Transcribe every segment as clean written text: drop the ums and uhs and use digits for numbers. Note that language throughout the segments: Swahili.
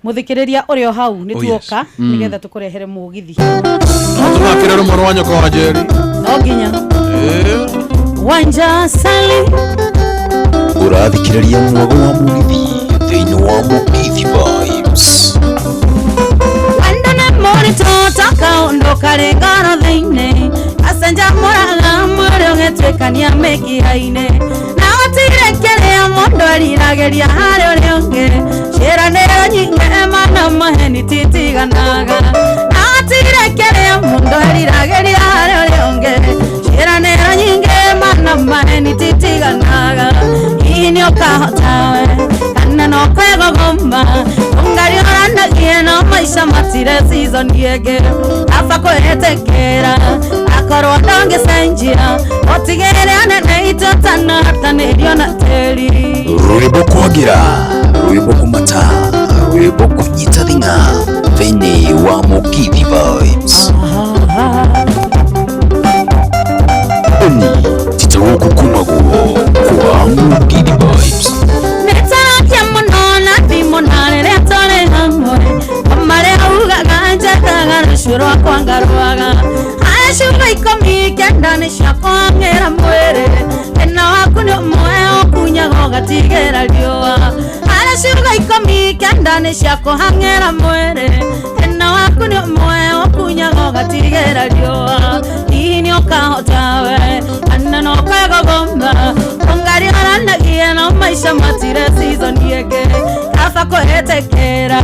muthikiriria urio hau ni tuoka nigetha tukurehere mugithi tumakirero mwana wa nyoko wa Njeri no nginya Wanja Sali urathikiriria mwago wa mugithi thiini wa Mugithi Vibes wandana mori toka ondoka rengaro thiini asanja moraga mwere ngetwekania meki haine na otirekerea mondo alirageria hare orionge ciranero nyinge mana maheni titiganaga na otirekerea mondo alirageria hare orionge ciranero nyinge mana maheni titiganaga ini okahotawe kana no kwegogomba ungari oranagie no maisha matire season yege afa kwetekera akorwo ndonge senjia otigere anene itotana tanerio na teri rwimbo kwagira rwimbo kumata rwimbo kunyita thinga thiini wa Mugithi Vibes oni titaguku kumaguo kwa Mugithi Vibes netakia monona thimonare retore hamwe amare ugaga njagaga rushurwa kwangaruaga ashuga ikomi kendane shakongera mwere ena wakuno moyo kunyago gatigera liwa ashuga ikomi kendane shakohangera mwere ena wakuno moyo kunyago gatigera liwa ini okahotawe anano kagogomba ongari aranagie no maisha matire season yege afa kwetekera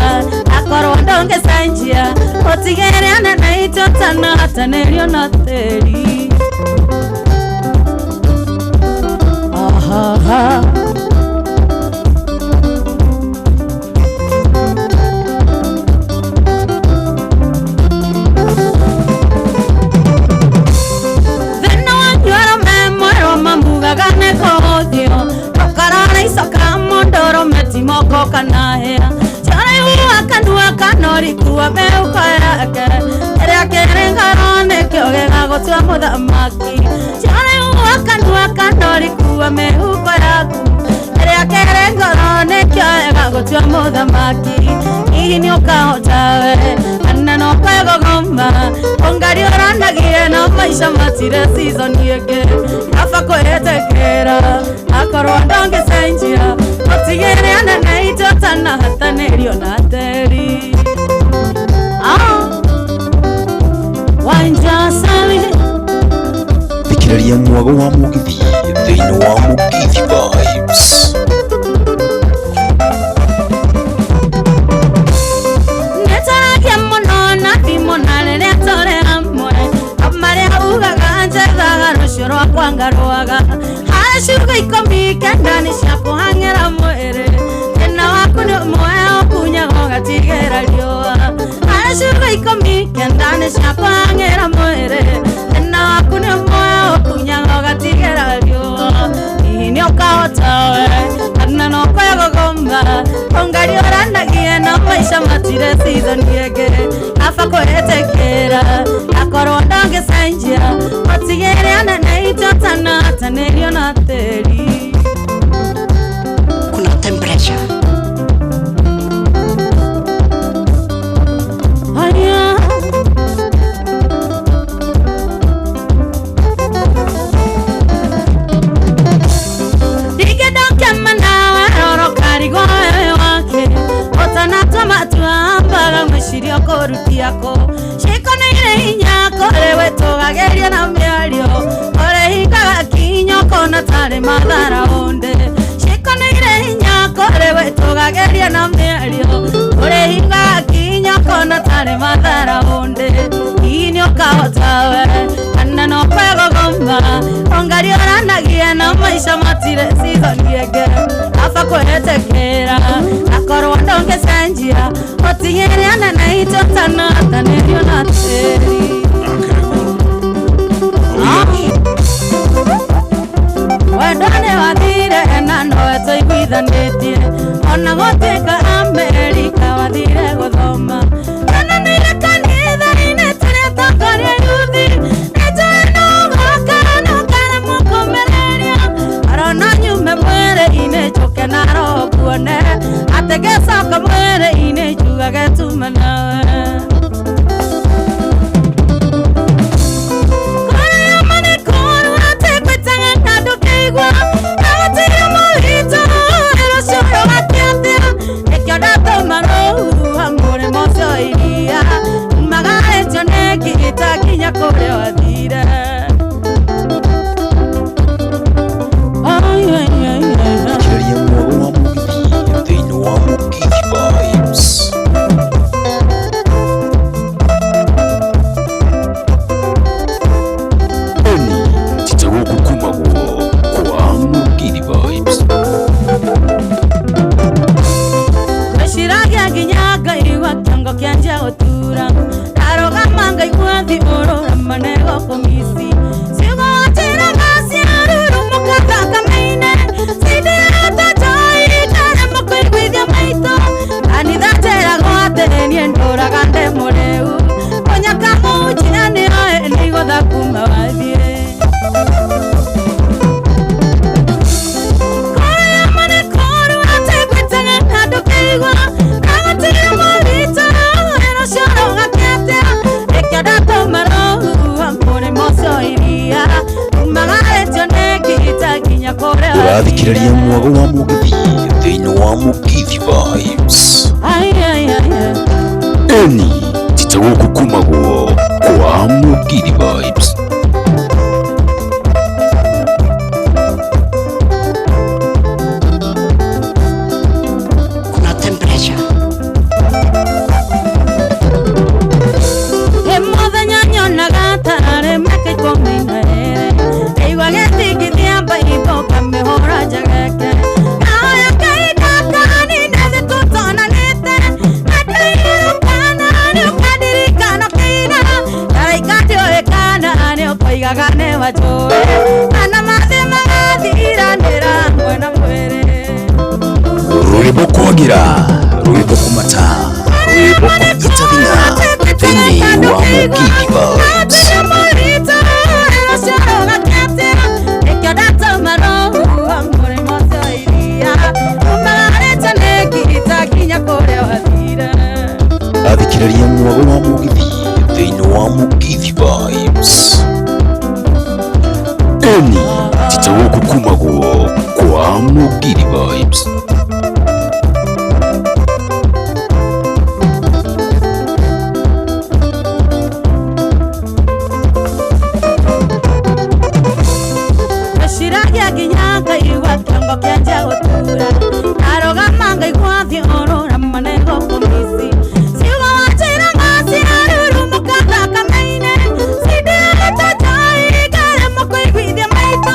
akorwo ndonge senjia otigere anene itotana tanerio na teri aha gane kodio okarana isaka mondoro metimoko kanahea chare huwa kandua kanori kuwa meukaya ere akerengarone kyogega gotwa muthamaki chare huwa kandua kanori kuwa meukaya ere akerengarone kyogega gotwa muthamaki ini okahotawe anano kwegogomba ongari oranagie no maisha matire season yege afa kwetekera akorwo ndonge senjia otigere anene itotana hatanerio na teri Wanja Sali thikiriria mwago wa mugithi thiini wa Mugithi Vibes netaragia monona thimonare retore hamwe amare ugaga njagaga rushurwa kwangaruaga ashuga ikomi kendane shakohangera mwere ena wakuno moyo kunyago gatigera liwa ashuga ikomi kendane shakohangera mwere ena wakuno moyo kunyago gatigera liwa ini okahotawe anano kwegogomba ongari oranagie no maisha matire season yege afa kwetekera akorwo ndonge senjia otigere anene itotana tanerio na teri kuna temperature aya digedonke manawe roro karigo wake otanato matuambaga mwishirio koruti yako shikoneire hinyako rewe togageria na miario ore hingaga kinyoko na tare madhara onde shikoneire hinyako rewe togageria na miario ore hingaga kinyoko na tare madhara onde ini okahotawe anano kwegogomba ongari oranagie no maisha matire season yege afa kwetekera akorwo ndonge senjia otigere anene itotana tanerio na teri wendone wathire na nowe toiguithanĩtie ona gũtuĩka Amerika wathire gũthoma kana nĩire kanitha-inĩ tũrĩa tongoria yuthi nĩnjũĩ nũgũka nũkare mũkũmĩrĩria arona nyume mwĩrĩ-inĩ njũke na roho kuone atĩ gĩcoka mwĩrĩ nginya igua kĩongo kĩanjia gũtura ndarũgama ngaigua thiũrũra manego kũmisi ciugo njĩraga ciarurumũka thakame-inĩ cindirĩte njoi ndaremwo kũiguithia maitũ kanitha njĩragwo atĩ niĩ ndũraga ndĩ mũrĩu mũnyaka mũnjia nĩoĩ nĩigũtha kuma wathiĩ Urathikĩrĩria mwago wa mũgithi thĩinĩ wa Mugithi Vibes. Eni tita gũkũ kumagwo kwa Mugithi Vibes. Kuna temperature. Mũthenya nyonaga tararĩ mĩaka 12 ndaigua gĩthingithia mbaimbo kamĩhũra njageke nahoya Ngai ndakanine thĩ tũtonanĩte na ndairũkana nĩũkandirikana kĩira ndaraika ndĩũĩkana nĩũkoigaga nĩwanjũĩ kana mathĩ magathiranĩra mwena mwĩrĩ Rwĩmbo kwagira rwĩmbo kũmata rwĩmbo kũnyita thĩinĩ wa Mugithi Vibes. Athikĩrĩria mwago wa mũgithi thĩinĩ wa Mugithi Vibes. Eni tita gũkũ kumagwo kwa Mugithi Vibes. Shiragia nginya ngaigua kĩongo kĩanjia gũtura ndarũgama ngaigua thiũrũra manego kũmisi ciugo njĩraga ciarurumũka thakame-inĩ cindirĩte njoi ngaremwo kũiguithia maitũ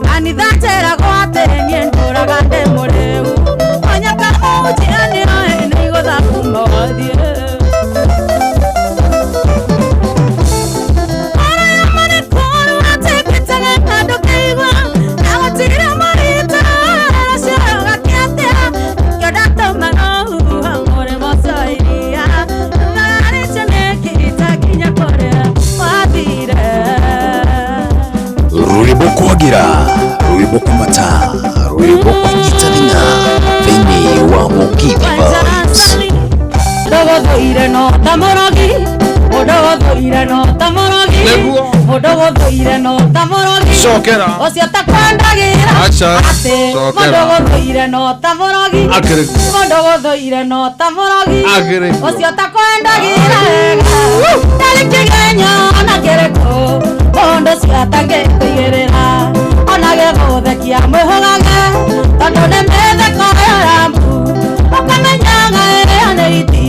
kanitha njĩragwo atĩ niĩ ndũraga ndĩ mũrĩu mũnyaka mũnjia nĩoĩ nĩigũtha kuma wathiĩ Rwĩmbo kwagira rwĩmbo kũmata rwĩmbo kũnyita thĩinĩ wa Mugithi Vibes. Ndogothoire no tamorogi ndogothoire no tamorogi ndogothoire no tamorogi Cokera ũcio takwendagira acha atĩ ndogothoire no tamorogi akĩrĩ ndogothoire no tamorogi akĩrĩ ũcio takwendagira wega tarĩ kĩgenyo na kĩrĩkũ mũndũ ũcio atangĩkũigĩrĩra ona gĩgũthekia mwĩhũgage tondũ nĩ mĩtheko yorambu ũkamenyaga ĩrĩa nĩ iti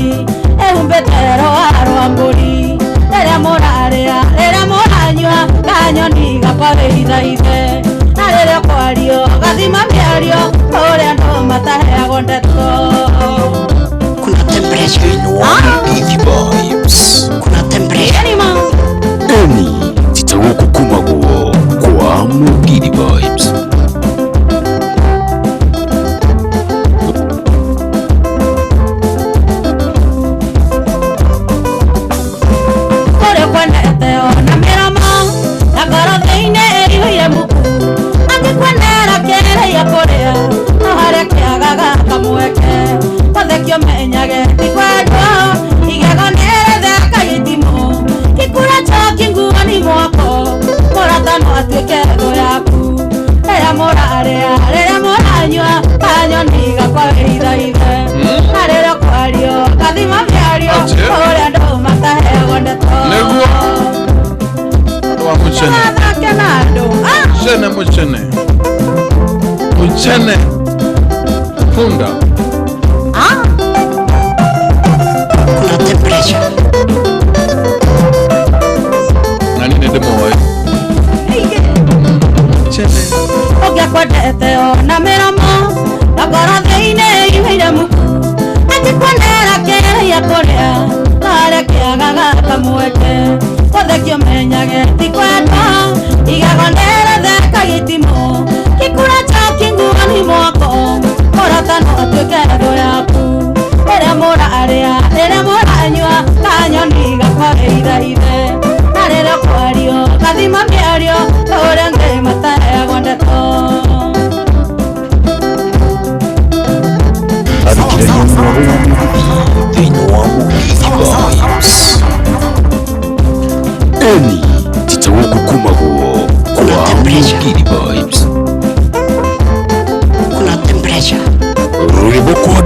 ĩhumbĩte rũa rwa mbũri rĩrĩa mũrarĩa rĩrĩa mũranyua kanyoni gakwarĩithaithe na rĩrĩa kwario gathima mĩario ũrĩa andũ mataheagwo ndeto. Kuna temperature. Thĩinĩ wa Mugithi Vibes. Kuna temperature. Eni tita gũkũ kumagwo kwa Mugithi Vibes. Kũrĩ kwendete ona mĩromo na ngoro thĩinĩ ĩihũire muku angĩkwenera kĩrĩa kũrĩa no harĩa kĩagaga kamweke gũthekio menyage ti kwendwo igego nĩrĩtheka gĩthimo gĩkura njoki nguoni mwako mũrata no atuĩke thũ yaku rĩrĩa mũrarĩa rĩrĩa mũranyua kanyoni gakwarĩithaithe na rĩrĩa kwario gathima mĩario ũrĩa andũ mataheagwo ndeto nĩguo andũ a mũcene mathake na andũ mũcene mũcene punda Kuna temperature. na nĩ ndĩmoĩ mũcene ũngĩkwendete ona mĩromo na ngoro thĩinĩ ĩihũire muku angĩkwenera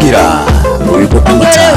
Tugira Rwimbo kumata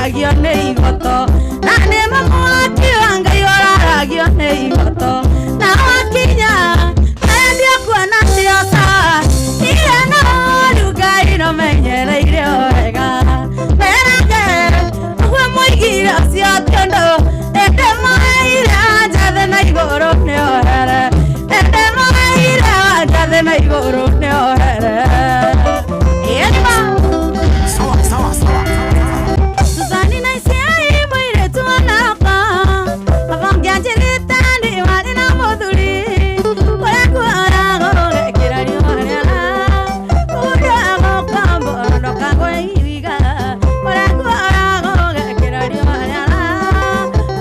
oraragio nĩ igoto na nĩ mamwaki wa Ngai oraragio nĩ igoto na wakinya endia kuona ndiosa ile no Ngai no menyereire wega merage ũguo mũigire ũcio kĩndũ ende maire njathe na igũrũ nĩ ohere ende maire njathe na igũrũ nĩ ohere Suzani na isiai mwire tuanaka Mavangia njilitani wali na moduli Kule kuarago gekirari wanyala Udago kambo ndoka kwe iriga Kule kuarago gekirari wanyala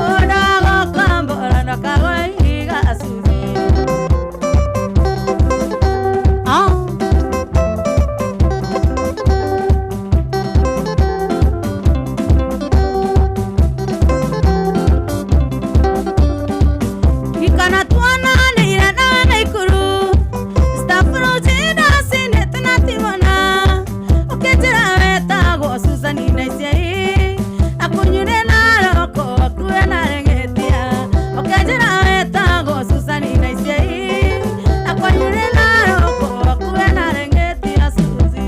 Udago kambo ndoka kwe iriga Suzi Ikana tuana nira na ikuru Stafro jeda sinete na timona Oketira weta go Suzani na isiai Akunyure na roko kuwe na rengetia Oketira weta go Suzani na isiai Akunyure na roko kuwe na rengetia Suzi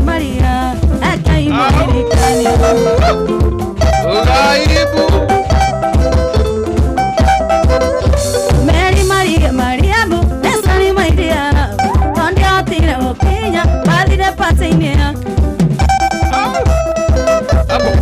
Maria, Ugaibu. Mary Mariamu, Nesani Maidiana, Tondi Atira Okinya, Padre Patinia. Abo.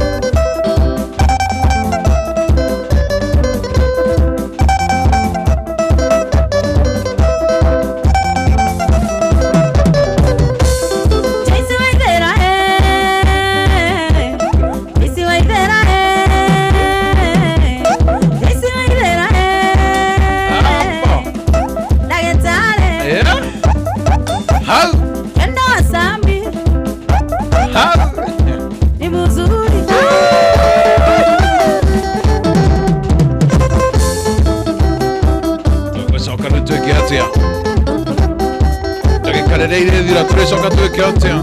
Karereire dira turecoka twike atia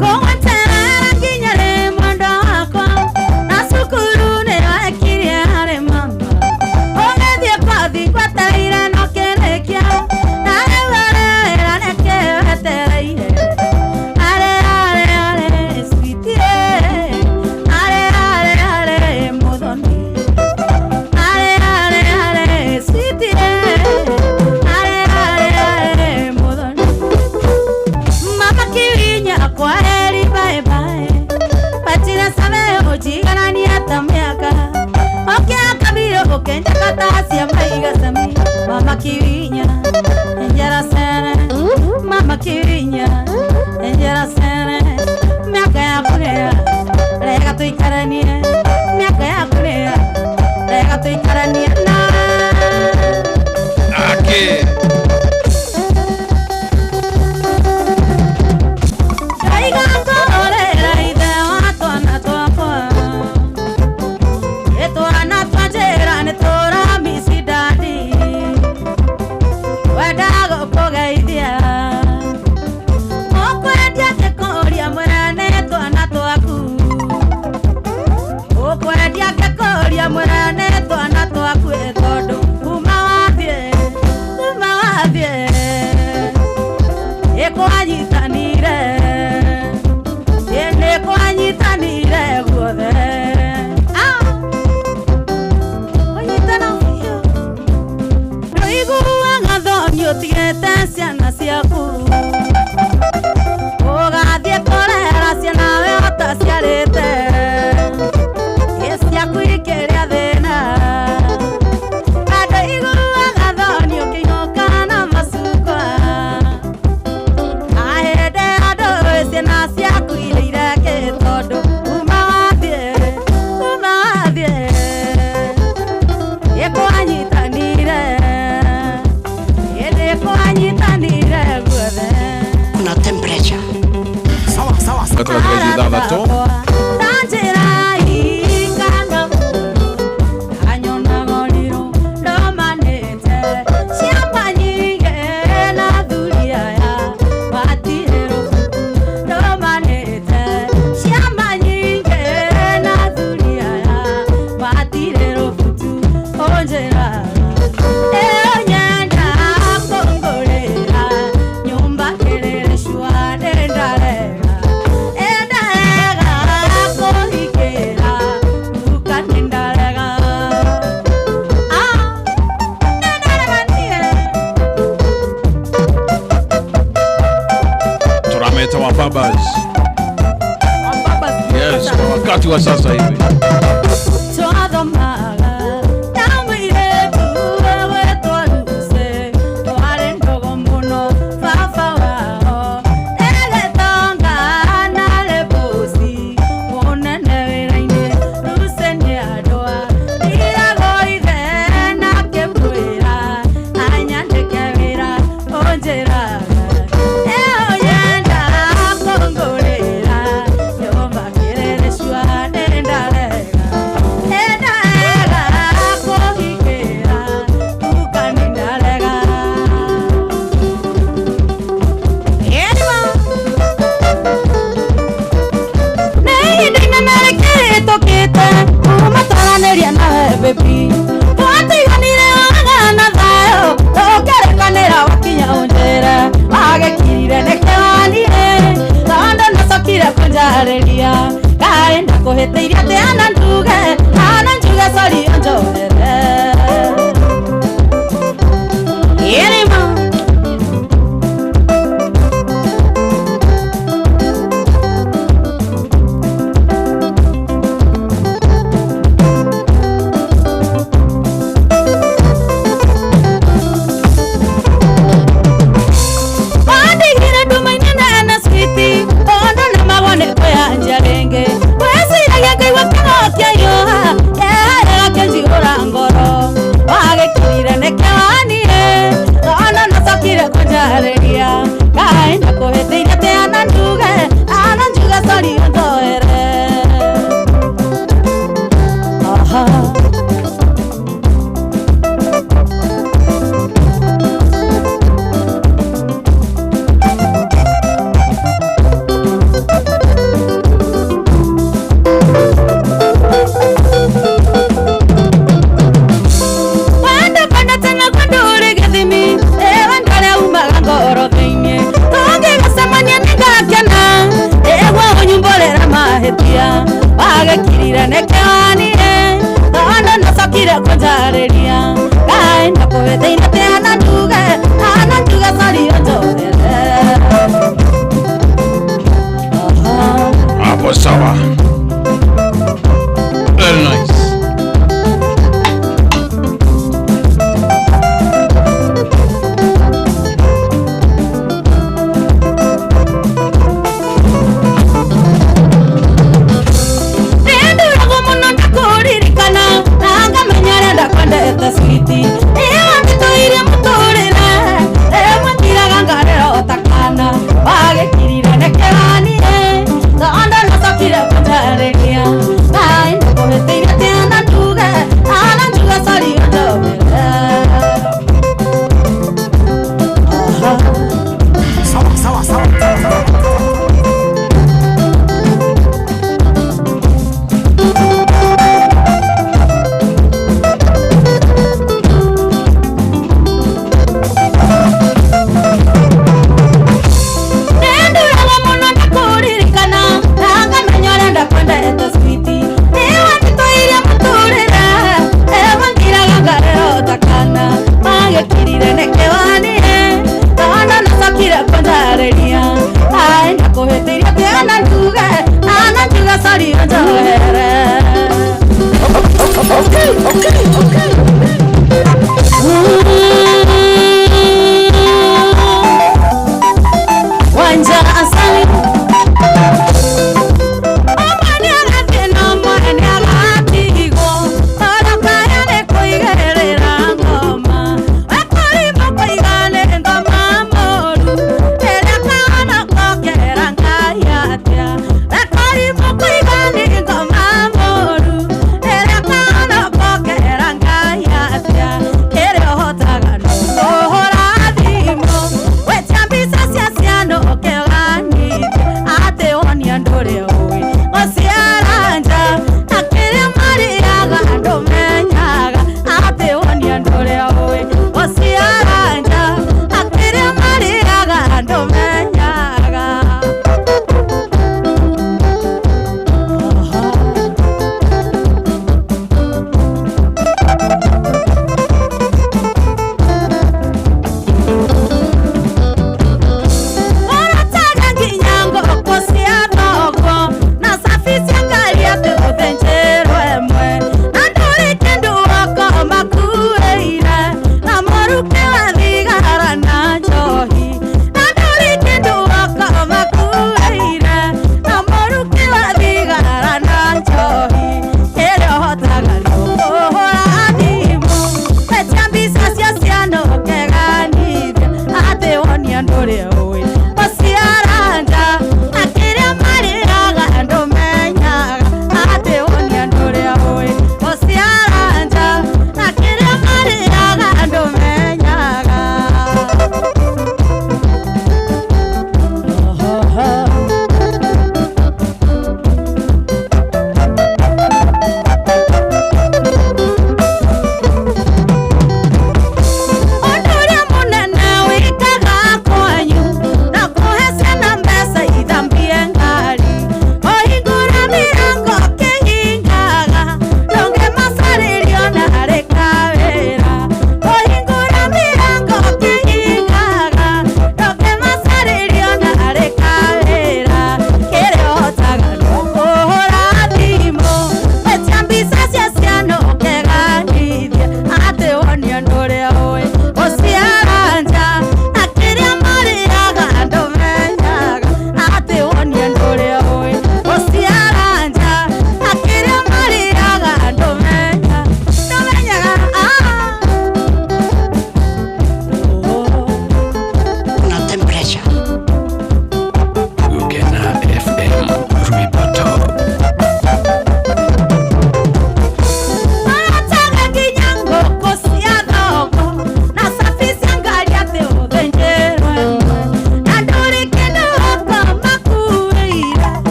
Gowatera nginyare mwendo wakwa na cukuru nĩ wakirie harĩ mama ũgĩthiĩ kothi gwetereire no kĩrĩkia na rĩu arera nĩkĩ wetereire are sweetie are mũthoni are sweetie kwaheri bye bye patira sabe ojigarani hata miaka okia kabiro okenda katasia maiga sami mama Kirinya enjera sene mama Kirinya enjera sene miaka ya kulea lega tuikaranie miaka ya kulea lega tuikaranie na ake Yes, kwa wakati wa sasa hivi. ndakuhĩtĩirie atĩ ana njuge sorry onjohere irima wagekirire nekeanire nono nacokire kũnjarĩria Ngai ndakuhĩtĩirie atĩ ana njuge sorry onjohere Hapo sawa. Very nice. wagekirire nekeanire nono nacokire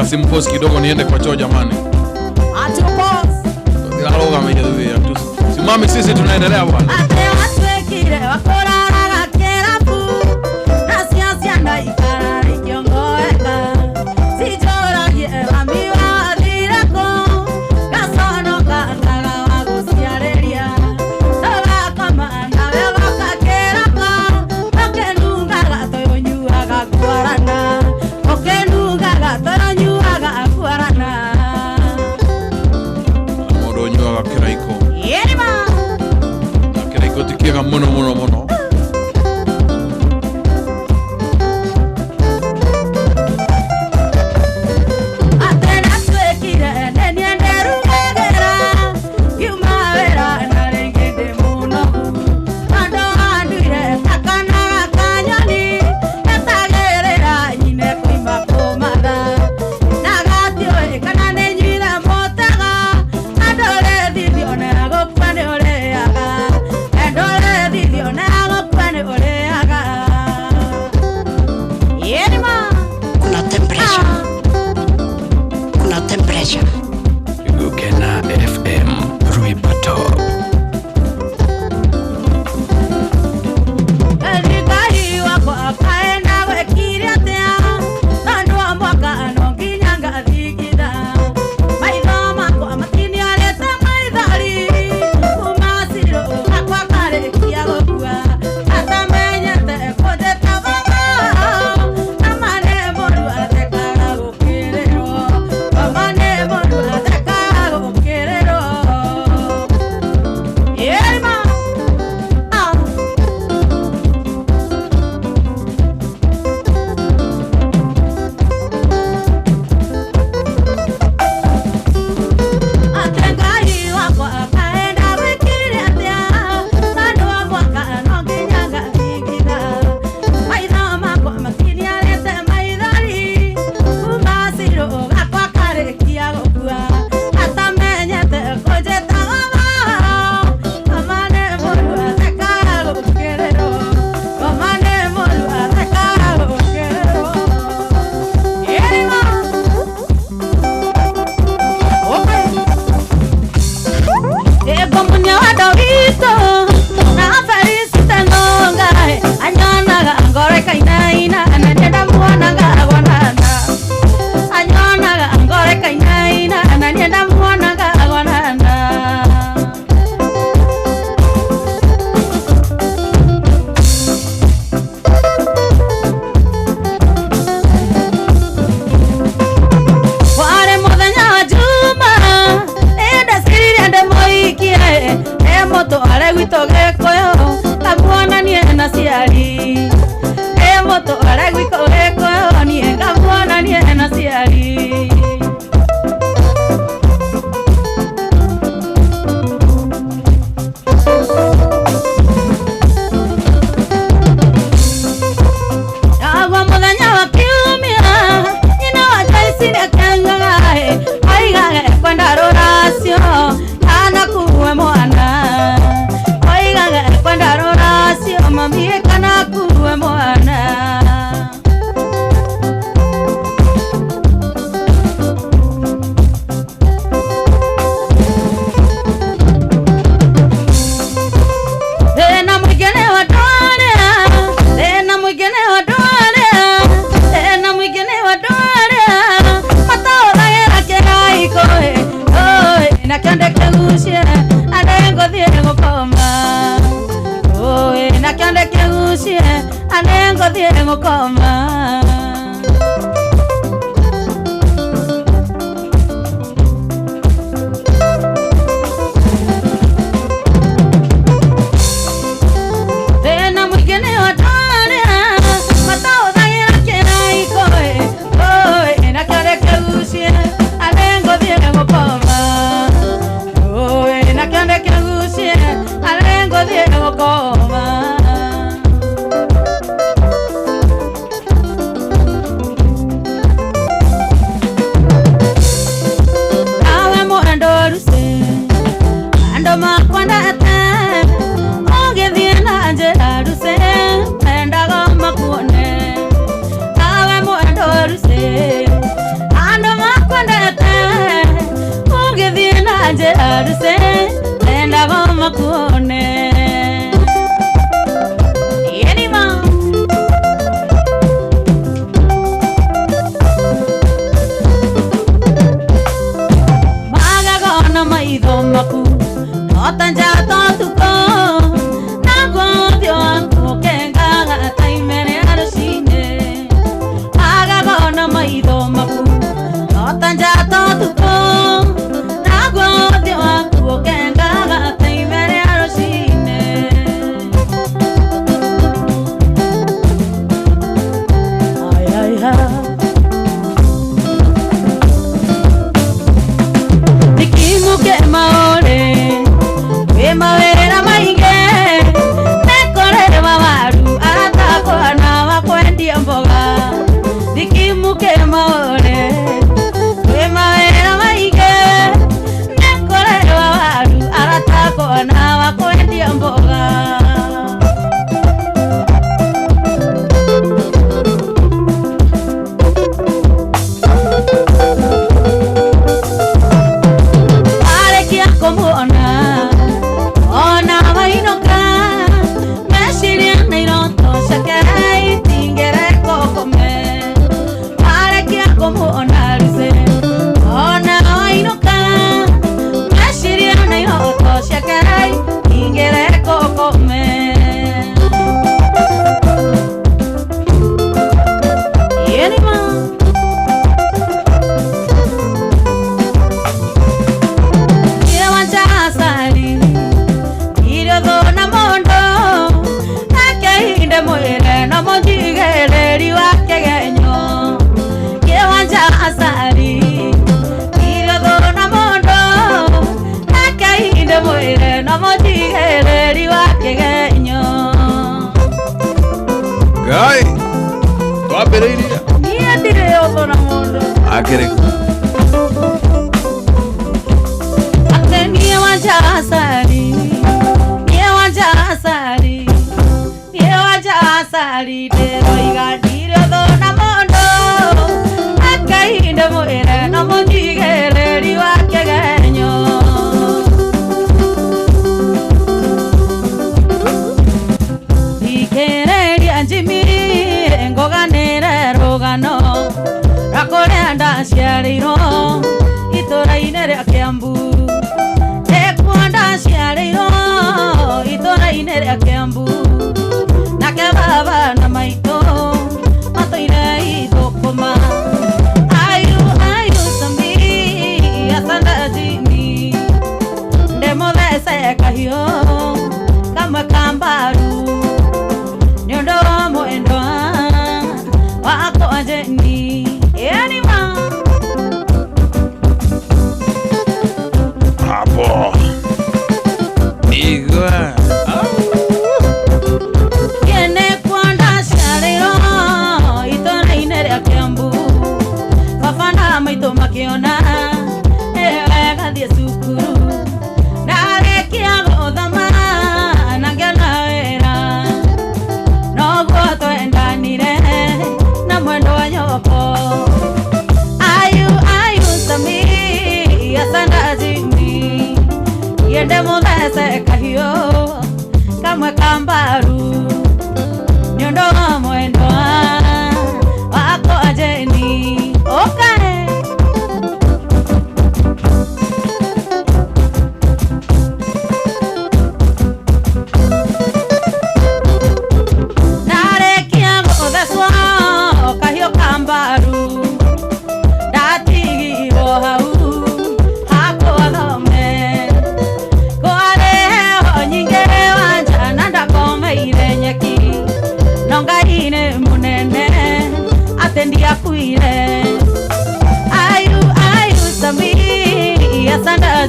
Simpos kidogo niende kwa choo jamani. Atupos. Aloga mejeduia tu. Simami sisi tunaendelea bwana. Ate waswekire wakoraraga kerapu. Nasiasia ndaikara ikiongoeka. Sijoragie wamiwa dhireko. Gasono kandaga wagusiareria. Toga kama nawe wakakeraka. Okenungaga toyonyuaga kuarana. Okenungaga toyonyuaga kuarana. Amoro nyuaga keraiko. Yerima. Keraiko tikiega mono. Ona ndire gukoma tena mwingine watare matauthagĩra kĩraiko na kĩore kĩgucie alengo ndire gukoma na kĩore kĩgucie alengo ndire gukoma Gai, tua bereirinha. Minha direu, dona Mondo. Aquele. Até minha wajasari, deroiga direu, dona Mondo. Akainde moere, no mondigere, riwa kegenyo. Ciarĩirwo itũra-inĩ rĩa Kiambu ekwenda ciarĩirwo itũra-inĩ rĩa Kiambu nake baba na maitũ matũire ithũkũma ayu sambi asandajini ndĩmũthece kahiũ kamwe ka mbaru nĩ ũndũ wa mwendwa wakwa Jeni. Hapo. Igwa. Kene kwanda ciarĩirwo itũra-inĩ rĩa Kiambu baba na maitũ makĩona wega thiĩ cukuru ndarĩkia gũthoma na ngĩona wĩra noguo twendanire na mwendwa nyoko ayu sami asandajini yende mũthece kahiũ kamwe ka mbaru nĩ ũndũ wa mwendwa wakwa Jeni. Okay. Narĩkia gũthecwo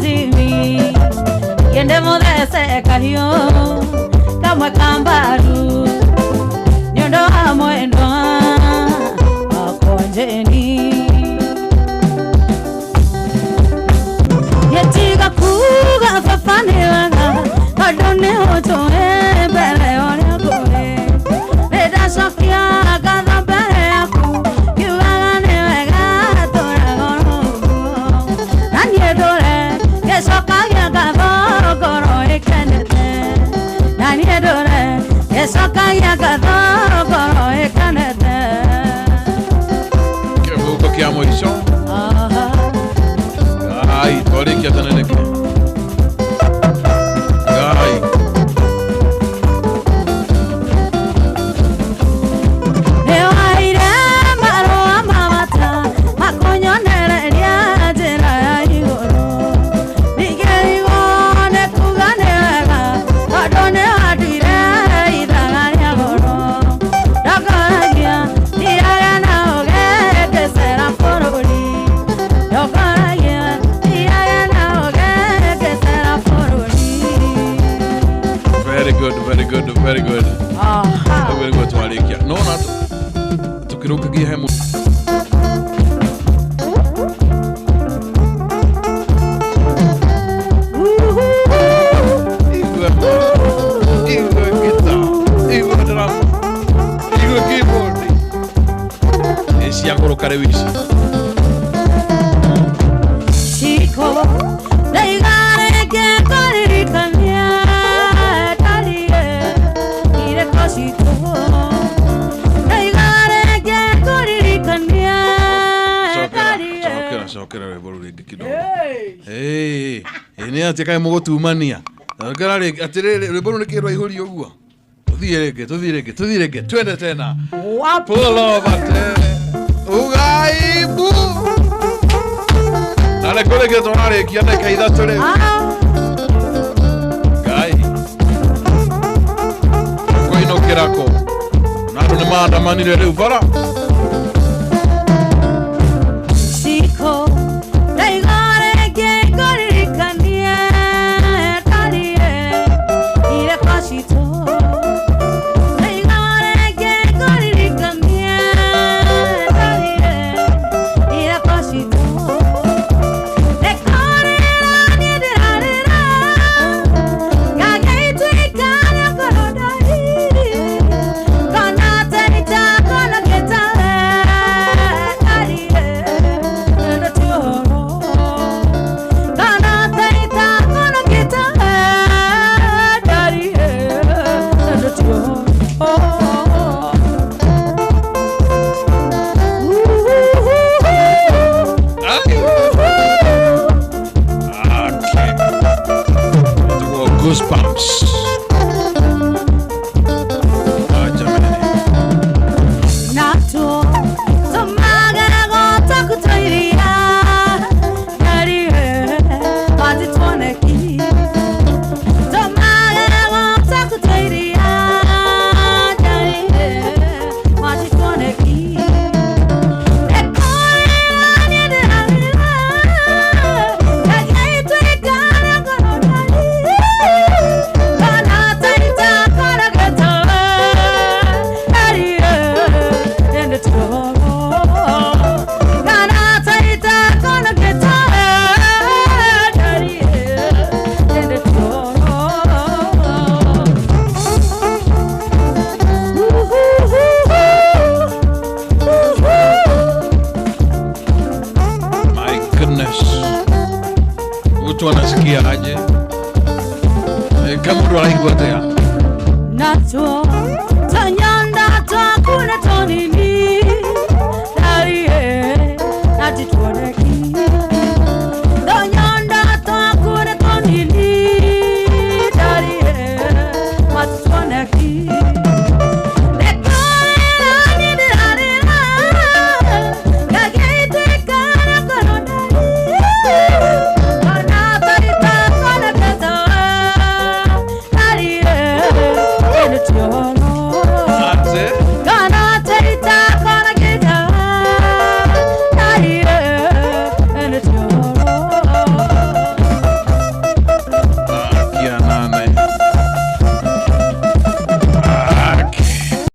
kazini yende muthece kahio kamwe kambaru nyondo wa mwendwa akonjeni yetiga kuga fafaniraga adone otoe bere oria kore reda sofia kadha bere yaku kiwaga ni wega tora goro nani edore kesokagia kadha goro ekenete nani edore kesokagia kadha goro ekenete kevuko kia mwisho. Ai, tole kia taneleke. Ai. Ewaire maroa mamata makonyonere ria njira ya iguru nigerione kugane wega tondu ni watuire ithaga ria goro ndokoragia iraga na ugekecera bũrũri ndokoragia iraga na ugekecera bũrũri. Very good, very good, very good. Very good twalikia. Nona tukirukagia hemu. Iwe guitar, iwe drum, iwe keyboard. Esi ancora carevici. Chico, legare che corricania, talie, ire così tu. Legare che corricania, talie. Sokera revolve kidogo. Hey, ene ateka mugotumania. Ngarare atirere rebolo kero ihuri ogua. Tuthireke, twende tena. Wapo lovate. Ugaibu. Nale kole ke tonare kiana kaida tole. Gai. Koino kirako. Nado ne manda manire reu fara. Chico, legare che corricania, talie, ire così tu. Legare che corricania, talie, ire così tu. Goosebumps. Nato, somagara gota kutoiria, narihe, pati tuoneki. Somagara gota kutoiria, narihe, pati tuoneki. Ekore ane narihe, kagei tuikara koronari. Anasikia aje kama ndo anaigua tena nacho tanyanda takuna toni